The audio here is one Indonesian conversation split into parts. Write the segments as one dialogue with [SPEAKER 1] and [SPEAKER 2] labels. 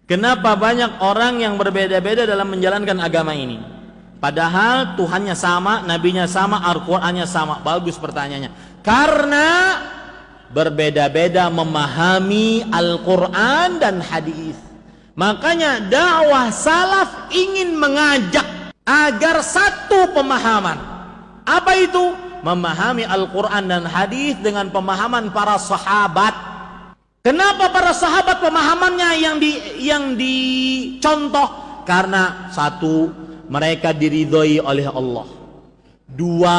[SPEAKER 1] Kenapa banyak orang yang berbeda-beda dalam menjalankan agama ini? Padahal Tuhannya sama, nabinya sama, Al-Qur'annya sama. Bagus pertanyaannya. Karena berbeda-beda memahami Al-Qur'an dan hadis. Makanya dakwah salaf ingin mengajak agar satu pemahaman. Apa itu? Memahami Al-Qur'an dan hadis dengan pemahaman para sahabat. Kenapa para sahabat pemahamannya yang dicontoh? Karena satu, mereka diridhoi oleh Allah. Dua,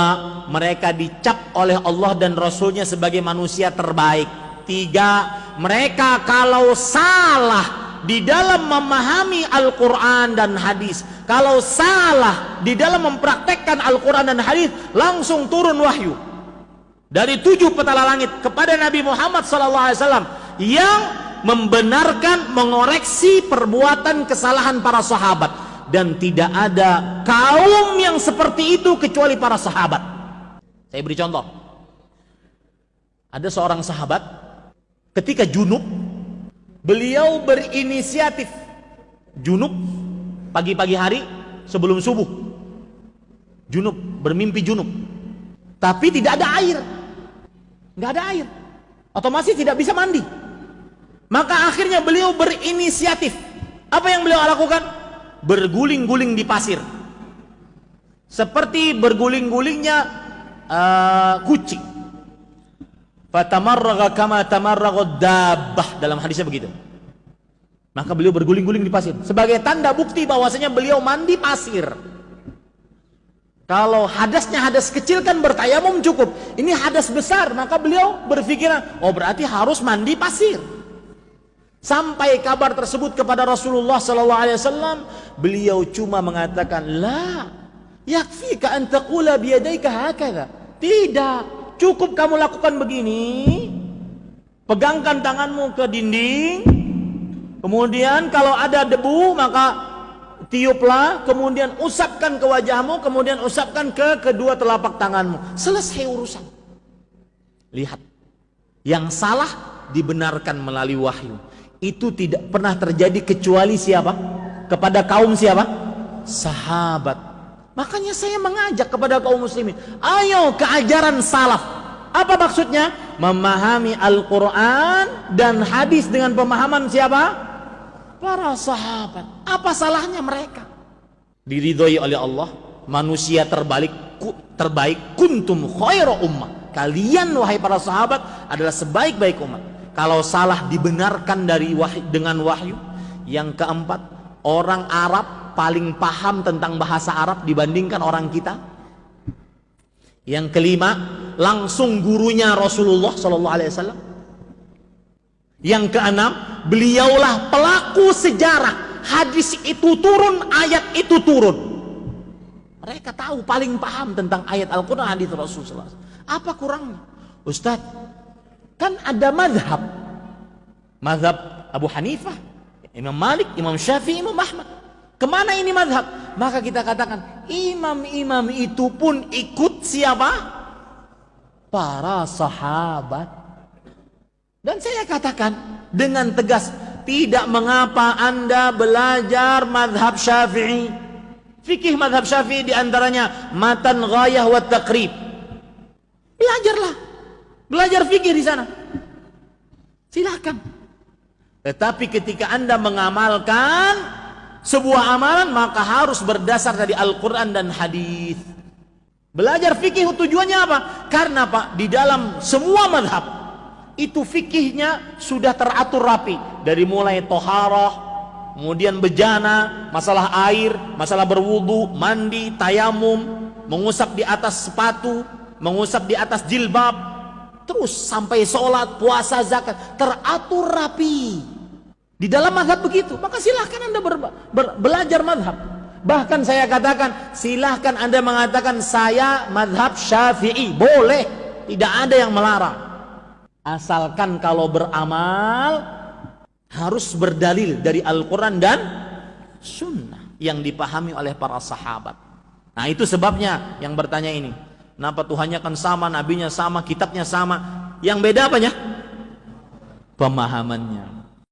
[SPEAKER 1] mereka dicap oleh Allah dan Rasulnya sebagai manusia terbaik. Tiga, mereka kalau salah di dalam memahami Al-Quran dan hadis, kalau salah di dalam mempraktekkan Al-Quran dan hadis, langsung turun wahyu dari 7 petala langit kepada Nabi Muhammad SAW yang membenarkan, mengoreksi perbuatan kesalahan para sahabat. Dan tidak ada kaum yang seperti itu kecuali para sahabat. Saya beri contoh. Ada seorang sahabat ketika junub, beliau berinisiatif junub pagi-pagi hari sebelum subuh. Junub, bermimpi junub. Tapi tidak ada air. Nggak ada air. Otomatis tidak bisa mandi. Maka akhirnya beliau berinisiatif. Apa yang beliau lakukan? Berguling-guling di pasir. Seperti berguling-gulingnya kucing. Fatamarraga kama tamarragad dabbah, dalam hadisnya begitu. Maka beliau berguling-guling di pasir sebagai tanda bukti bahwasanya beliau mandi pasir. Kalau hadasnya hadas kecil kan bertayamum cukup. Ini hadas besar, maka beliau berpikiran, oh berarti harus mandi pasir. Sampai kabar tersebut kepada Rasulullah SAW, beliau cuma mengatakan, la yakfika an taqula biyadayka hakadha. Tidak, cukup kamu lakukan begini. Pegangkan tanganmu ke dinding. Kemudian kalau ada debu maka tiuplah, kemudian usapkan ke wajahmu, kemudian usapkan ke kedua telapak tanganmu. Selesai urusan. Lihat, yang salah dibenarkan melalui wahyu. Itu tidak pernah terjadi kecuali siapa? Kepada kaum siapa? Sahabat. Makanya saya mengajak kepada kaum muslimin, ayo ke ajaran salaf. Apa maksudnya? Memahami Al-Quran dan hadis dengan pemahaman siapa? Para sahabat. Apa salahnya mereka? Diridhoi oleh Allah, manusia terbaik kuntum khairu ummah. Kalian wahai para sahabat adalah sebaik-baik umat. Kalau salah dibenarkan dari dengan wahyu. Yang keempat, orang Arab paling paham tentang bahasa Arab dibandingkan orang kita. Yang kelima, langsung gurunya Rasulullah SAW. Yang keenam, beliaulah pelaku sejarah. Hadis itu turun, ayat itu turun. Mereka tahu, paling paham tentang ayat Al-Quran, hadis Rasulullah SAW. Apa kurangnya? Ustaz, kan ada mazhab Abu Hanifah, Imam Malik, Imam Syafi'i, Imam Ahmad. Kemana ini mazhab? Maka kita katakan, imam-imam itu pun ikut siapa? Para sahabat. Dan saya katakan dengan tegas, tidak mengapa Anda belajar mazhab Syafi'i. Fikih mazhab Syafi'i diantaranya matan, ghayah, wa taqrib. Belajarlah. Belajar fikih di sana. Silakan. Tetapi ketika Anda mengamalkan sebuah amalan, maka harus berdasar dari Al-Quran dan hadis. Belajar fikih tujuannya apa? Karena Pak, di dalam semua madhab itu fikihnya sudah teratur rapi. Dari mulai toharah, kemudian bejana, masalah air, masalah berwudu, mandi, tayamum, mengusap di atas sepatu, mengusap di atas jilbab, terus sampai sholat, puasa, zakat, teratur rapi. Di dalam mazhab begitu. Maka silahkan Anda belajar mazhab. Bahkan saya katakan, silahkan Anda mengatakan saya mazhab Syafi'i. Boleh, tidak ada yang melarang. Asalkan kalau beramal harus berdalil dari Al-Quran dan Sunnah yang dipahami oleh para sahabat. Nah itu sebabnya yang bertanya ini, kenapa Tuhannya kan sama, nabinya sama, kitabnya sama, yang beda apanya? Pemahamannya.